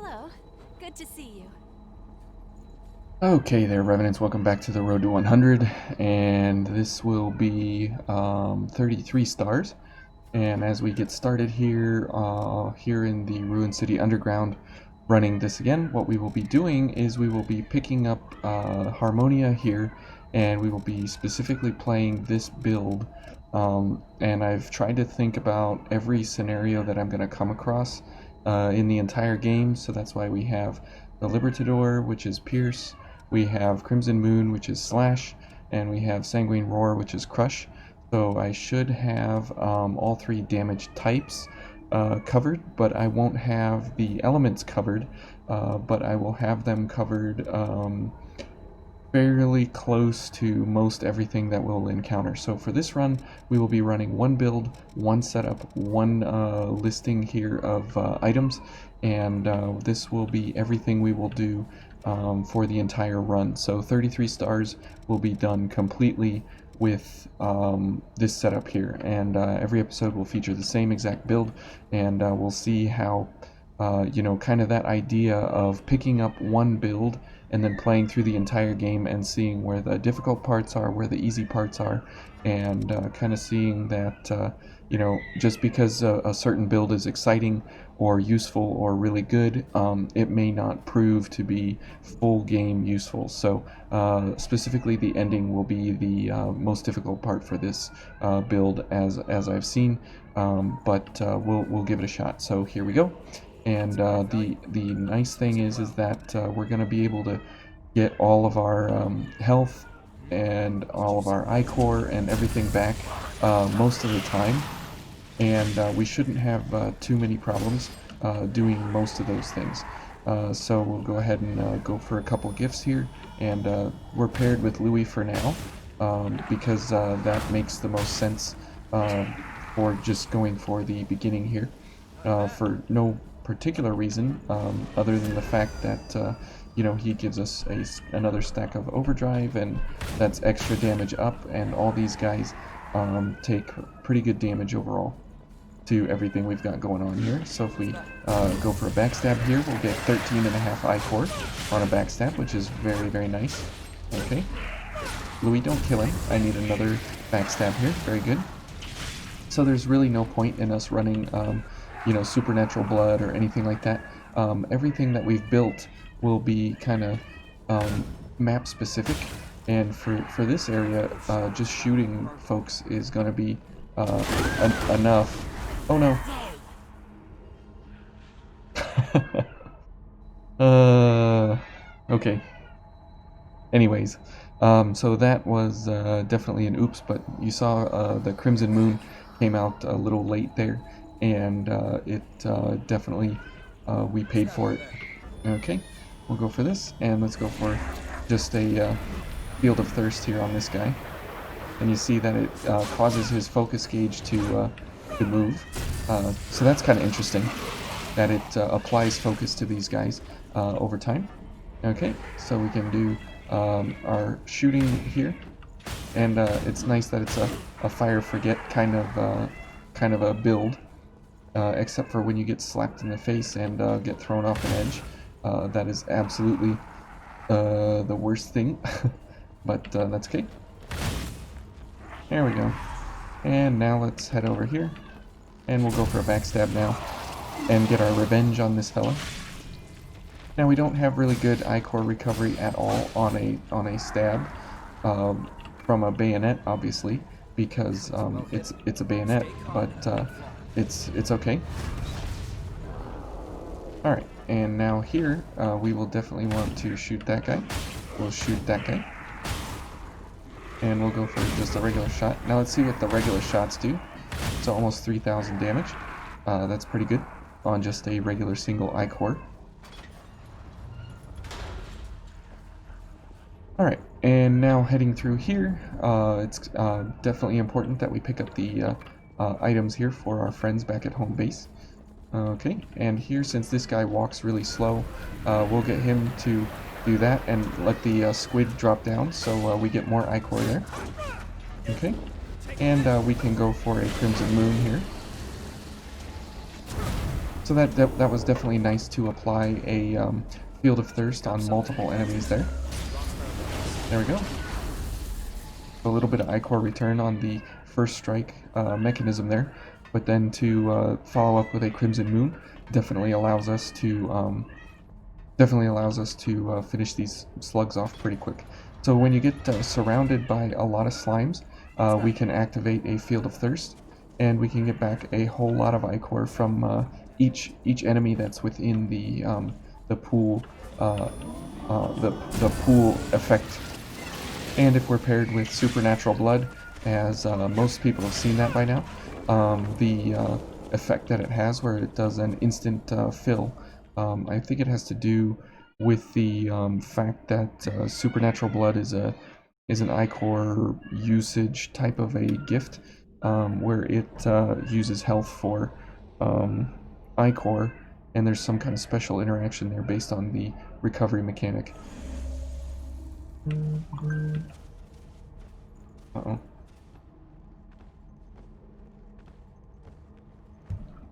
Hello. Good to see you. Okay there, Revenants, welcome back to the Road to 100, and this will be 33 stars. And as we get started here in the Ruin City Underground, running this again, what we will be doing is we will be picking up Harmonia here, and we will be specifically playing this build. And I've tried to think about every scenario that I'm going to come across in the entire game, so that's why we have the Libertador, which is Pierce, we have Crimson Moon, which is Slash, and we have Sanguine Roar, which is Crush. So I should have all three damage types covered, but I won't have the elements covered, but I will have them covered fairly close to most everything that we'll encounter. So for this run, we will be running one build, one setup, one listing here of items, and this will be everything we will do for the entire run. So 33 stars will be done completely with this setup here, and every episode will feature the same exact build, and we'll see how kind of that idea of picking up one build and then playing through the entire game and seeing where the difficult parts are, where the easy parts are, and kind of seeing that, just because a certain build is exciting or useful or really good, it may not prove to be full game useful. So specifically the ending will be the most difficult part for this build as I've seen, but we'll give it a shot. So here we go. And the nice thing is that we're going to be able to get all of our health and all of our ichor and everything back most of the time, and we shouldn't have too many problems doing most of those things. So we'll go ahead and go for a couple gifts here, and we're paired with Louis for now because that makes the most sense for just going for the beginning here for no particular reason other than the fact that he gives us another stack of overdrive, and that's extra damage up, and all these guys take pretty good damage overall to everything we've got going on here. So if we go for a backstab here, we'll get 13.5 ichor on a backstab, which is very, very nice. Okay, Louis, don't kill him. I need another backstab here. Very good. So there's really no point in us running supernatural blood or anything like that. Everything that we've built will be kind of map specific, and for this area, just shooting folks is going to be enough. Oh no. Okay. Anyways, so that was definitely an oops, but you saw the Crimson Moon came out a little late there, and it definitely we paid for it. Okay, we'll go for this, and let's go for just a Field of Thirst here on this guy, and you see that it causes his focus gauge to move, so that's kind of interesting that it applies focus to these guys over time. Okay, so we can do our shooting here, and it's nice that it's a fire forget kind of a build, except for when you get slapped in the face and get thrown off an edge. That is absolutely the worst thing, but that's okay. There we go. And now let's head over here, and we'll go for a backstab now and get our revenge on this fella. Now we don't have really good ichor recovery at all on a stab from a bayonet, obviously, because it's a bayonet, but it's okay. All right, and now here we will definitely want to shoot that guy. We'll shoot that guy, and we'll go for just a regular shot. Now let's see what the regular shots do. So almost 3,000 damage. That's pretty good on just a regular single ichor. Alright, and now heading through here, it's definitely important that we pick up the items here for our friends back at home base. Okay, and here, since this guy walks really slow, we'll get him to do that and let the squid drop down, so we get more ichor there. Okay, and we can go for a Crimson Moon here. So that was definitely nice to apply a Field of Thirst on multiple enemies there. There we go. A little bit of Ichor return on the first strike mechanism there, but then to follow up with a Crimson Moon definitely allows us to finish these slugs off pretty quick. So when you get surrounded by a lot of slimes, we can activate a Field of Thirst, and we can get back a whole lot of Ichor from each enemy that's within the pool the pool effect. And if we're paired with Supernatural Blood, as most people have seen that by now, the effect that it has, where it does an instant fill, I think it has to do with the fact that Supernatural Blood is an Ichor usage type of a gift, where it uses health for Ichor, and there's some kind of special interaction there based on the recovery mechanic. Uh-oh.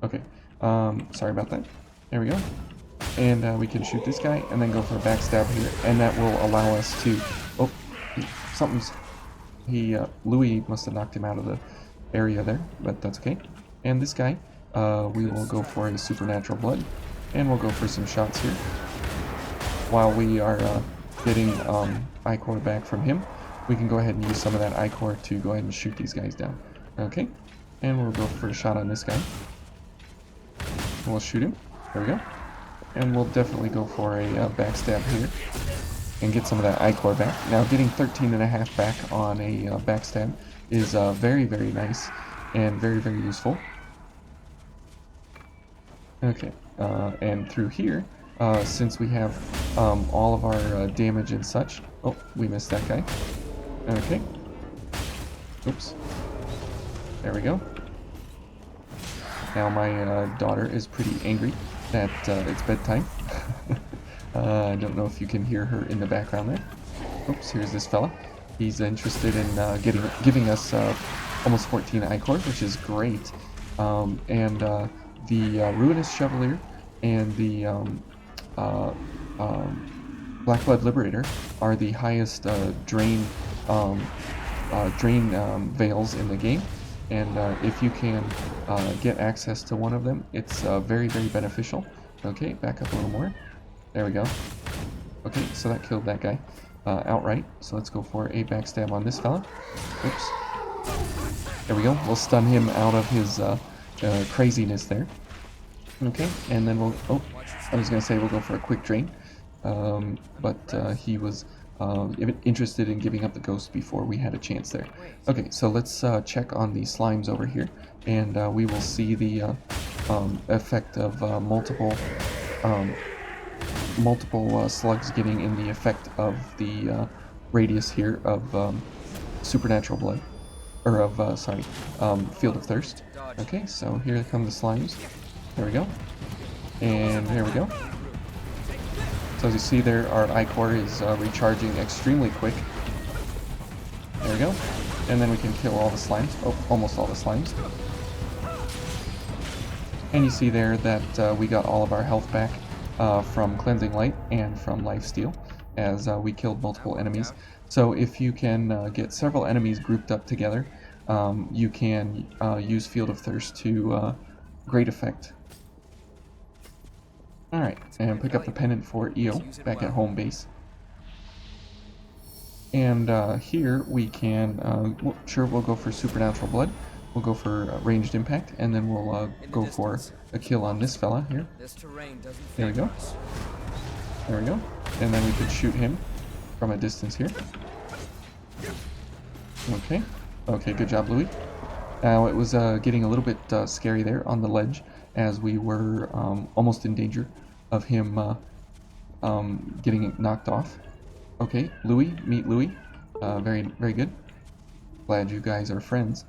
Okay. Sorry about that. There we go. And we can shoot this guy and then go for a backstab here, and that will allow us to... Oh, Louis must have knocked him out of the area there, but that's okay. And this guy, we will go for a Supernatural Blood, and we'll go for some shots here while we are getting Ichor back from him. We can go ahead and use some of that Ichor to go ahead and shoot these guys down. Okay, and we'll go for a shot on this guy. We'll shoot him. There we go. And we'll definitely go for a backstab here and get some of that Ichor back. Now, getting 13.5 back on a backstab is very, very nice and very, very useful. Okay, and through here, since we have all of our damage and such... Oh, we missed that guy. Okay. Oops. There we go. Now my daughter is pretty angry that it's bedtime. I don't know if you can hear her in the background there. Oops, here's this fella. He's interested in giving us almost 14 Ichor, which is great. And the Ruinous Chevalier and the Black Blood Liberator are the highest drain veils in the game, and if you can get access to one of them, it's very, very beneficial. Okay, back up a little more. There we go. Okay, so that killed that guy outright. So let's go for a backstab on this fella. Oops. There we go. We'll stun him out of his craziness there. Okay, and then we'll... Oh, I was going to say we'll go for a quick drain. But he was interested in giving up the ghost before we had a chance there. Okay, so let's check on the slimes over here, and we will see the effect of multiple slugs getting in the effect of the radius here of Supernatural Blood, or of, Field of Thirst. Okay, so here come the slimes. There we go. And there we go. So as you see there, our Ichor is recharging extremely quick. There we go. And then we can kill all the slimes. Oh, almost all the slimes. And you see there that we got all of our health back from Cleansing Light and from Lifesteal as we killed multiple enemies. So if you can get several enemies grouped up together, you can use Field of Thirst to great effect. Alright, and pick up the pennant for EO back at home base. And here we can, we'll go for Supernatural Blood. We'll go for ranged impact, and then we'll go for a kill on this fella here. There we go. There we go. And then we could shoot him from a distance here. Okay. Okay, good job, Louis. Now, it was getting a little bit scary there on the ledge, as we were almost in danger of him getting knocked off. Okay, Louis, meet Louis. Very, very good. Glad you guys are friends.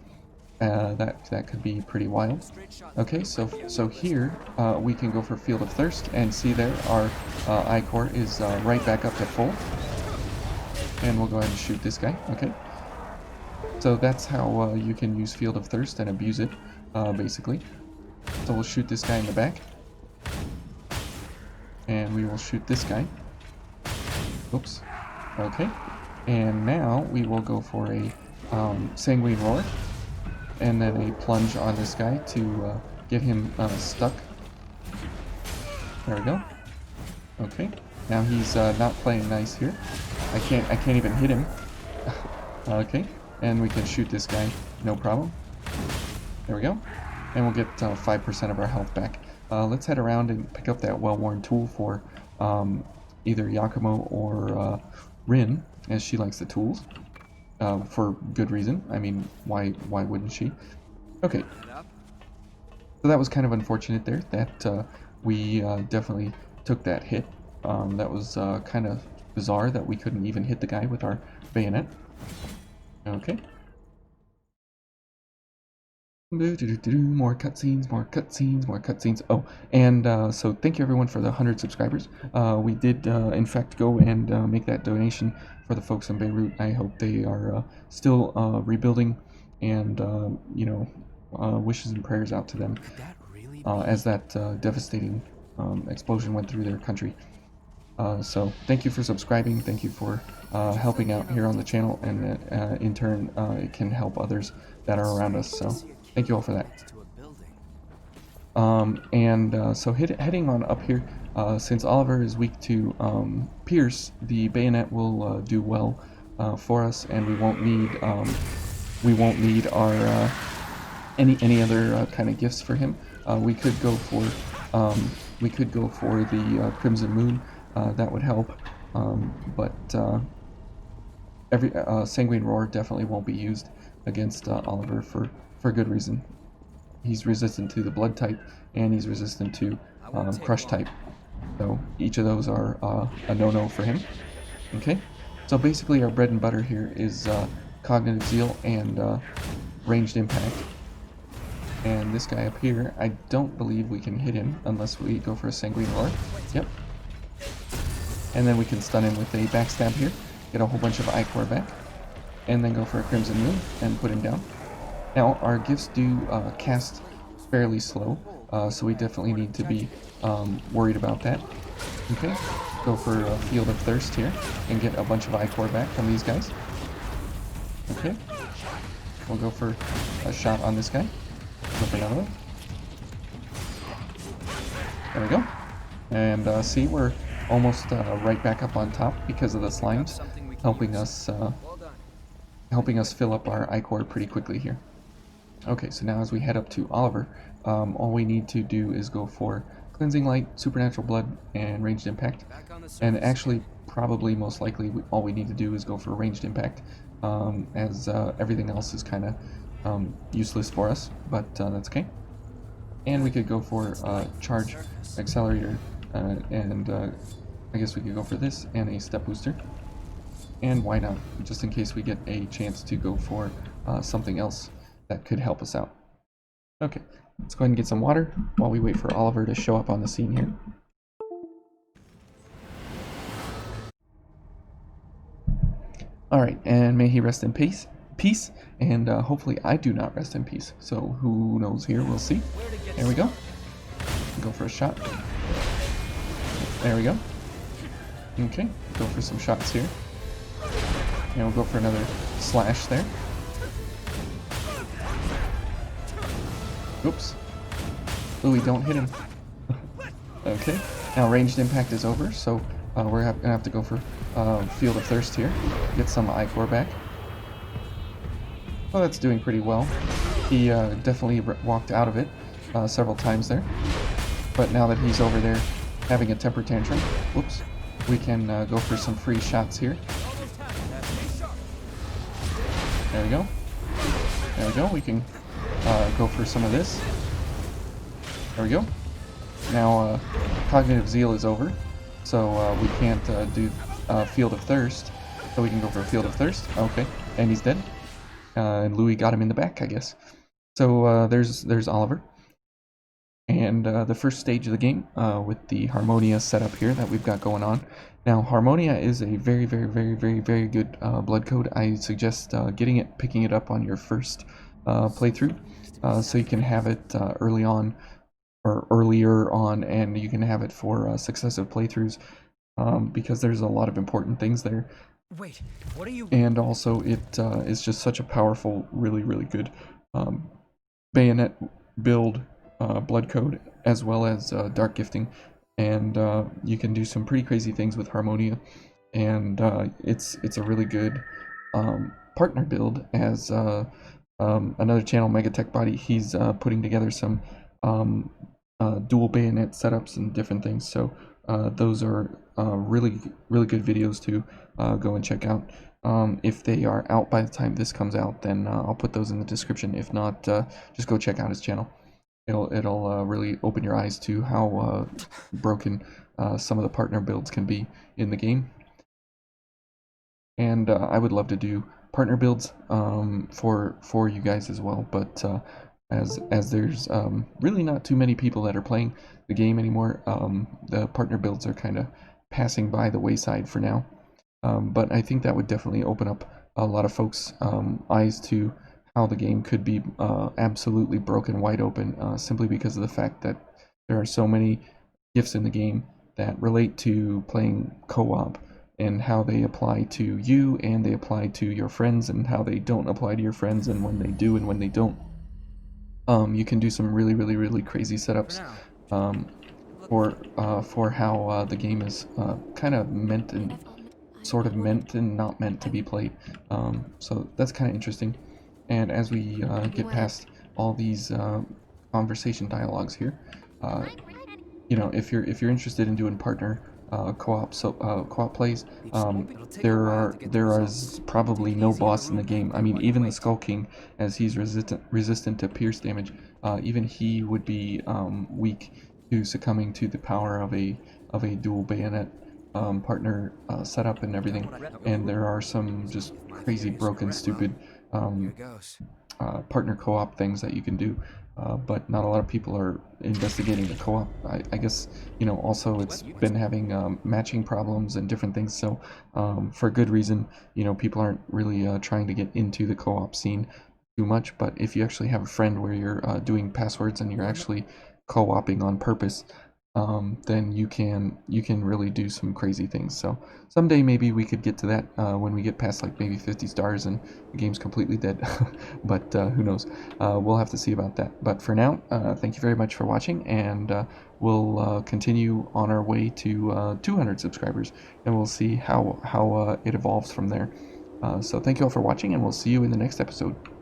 That could be pretty wild. Okay, so here we can go for Field of Thirst, and see there our Ichor is right back up to full. And we'll go ahead and shoot this guy. Okay. So that's how you can use Field of Thirst and abuse it, basically. So we'll shoot this guy in the back. And we will shoot this guy. Oops. Okay. And now we will go for a sanguine roar. And then a plunge on this guy to get him stuck. There we go. Okay. Now he's not playing nice here. I can't even hit him. Okay. And we can shoot this guy, no problem. There we go. And we'll get 5% of our health back. Let's head around and pick up that well-worn tool for either Yakumo or Rin, as she likes the tools. For good reason. I mean, why wouldn't she? Okay. So that was kind of unfortunate there, that we definitely took that hit. That was kind of bizarre that we couldn't even hit the guy with our bayonet. Okay. More cutscenes, more cutscenes, more cutscenes. Oh, and so thank you everyone for the 100 subscribers. We did, in fact, go and make that donation for the folks in Beirut. I hope they are still rebuilding, and, you know, wishes and prayers out to them as that devastating explosion went through their country. So thank you for subscribing, thank you for helping out here on the channel, and in turn it can help others that are around us, so thank you all for that. So heading on up here, since Oliver is weak to Pierce, the bayonet will do well for us, and we won't need our any other kind of gifts for him. We could go for the Crimson Moon. That would help, but every Sanguine Roar definitely won't be used against Oliver for good reason. He's resistant to the Blood type, and he's resistant to Crush type. So each of those are a no-no for him. Okay, so basically our bread and butter here is Cognitive Zeal and Ranged Impact. And this guy up here, I don't believe we can hit him unless we go for a Sanguine Roar. Yep. And then we can stun him with a backstab here, get a whole bunch of Ichor back, and then go for a Crimson Moon and put him down. Now, our gifts do cast fairly slow, so we definitely need to be worried about that. Okay, go for a Field of Thirst here and get a bunch of Ichor back from these guys. Okay, we'll go for a shot on this guy. Go for another one. There we go. And see, we're almost right back up on top because of the slimes helping us fill up our Ichor pretty quickly here. Okay, so now as we head up to Oliver, all we need to do is go for Cleansing Light, Supernatural Blood, and Ranged Impact. And actually, probably most likely, all we need to do is go for Ranged Impact, as everything else is kind of useless for us, but that's okay. And we could go for Charge, Accelerator, and I guess we could go for this and a Step Booster. And why not, just in case we get a chance to go for something else that could help us out. Okay, let's go ahead and get some water while we wait for Oliver to show up on the scene here. Alright, and may he rest in peace, and hopefully I do not rest in peace. So who knows here, we'll see. There we go. Go for a shot. There we go. Okay, go for some shots here. And we'll go for another slash there. Oops. Louie, don't hit him. Okay, now Ranged Impact is over, so we're gonna have to go for Field of Thirst here. Get some Ichor back. Well, that's doing pretty well. He definitely walked out of it several times there. But now that he's over there having a temper tantrum, whoops, we can go for some free shots here. There we go. There we go. We can go for some of this. There we go. Now Cognitive Zeal is over, so we can't do Field of Thirst. So we can go for a Field of Thirst. Okay, and he's dead. And Louis got him in the back, I guess. So there's Oliver. And the first stage of the game with the Harmonia setup here that we've got going on. Now, Harmonia is a very, very, very, very, very good blood code. I suggest picking it up on your first playthrough, so you can have it early on or earlier on, and you can have it for successive playthroughs, because there's a lot of important things there. Wait, what are you? And also it is just such a powerful, really good bayonet build, blood code, as well as dark gifting, and you can do some pretty crazy things with Harmonia, and it's a really good partner build. As another channel, Megatech Body, he's putting together some um, dual bayonet setups and different things. So those are really good videos to go and check out. If they are out by the time this comes out, then I'll put those in the description. If not, just go check out his channel. It'll really open your eyes to how broken some of the partner builds can be in the game. And I would love to do partner builds for you guys as well. But as there's really not too many people that are playing the game anymore, the partner builds are kind of passing by the wayside for now. But I think that would definitely open up a lot of folks' eyes to how the game could be absolutely broken wide open, simply because of the fact that there are so many gifts in the game that relate to playing co-op, and how they apply to you and they apply to your friends, and how they don't apply to your friends, and when they do and when they don't. You can do some really crazy setups um, for how the game is kind of meant and sort of meant and not meant to be played. So that's kind of interesting. And as we get past all these conversation dialogues here, uh, if you're interested in doing partner co-op, co-op plays, there is probably no boss in the game. I mean, even the Skull King, as he's resistant to pierce damage, even he would be weak to succumbing to the power of a dual bayonet partner setup and everything. And there are some just crazy, broken, stupid partner co-op things that you can do, but not a lot of people are investigating the co-op. I guess also it's been having matching problems and different things, so for good reason, people aren't really trying to get into the co-op scene too much. But if you actually have a friend where you're doing passwords and you're actually co-oping on purpose, then you can really do some crazy things. So someday maybe we could get to that when we get past like maybe 50 stars and the game's completely dead. But who knows? We'll have to see about that. But for now, thank you very much for watching, and we'll continue on our way to 200 subscribers, and we'll see how it evolves from there. So thank you all for watching, and we'll see you in the next episode.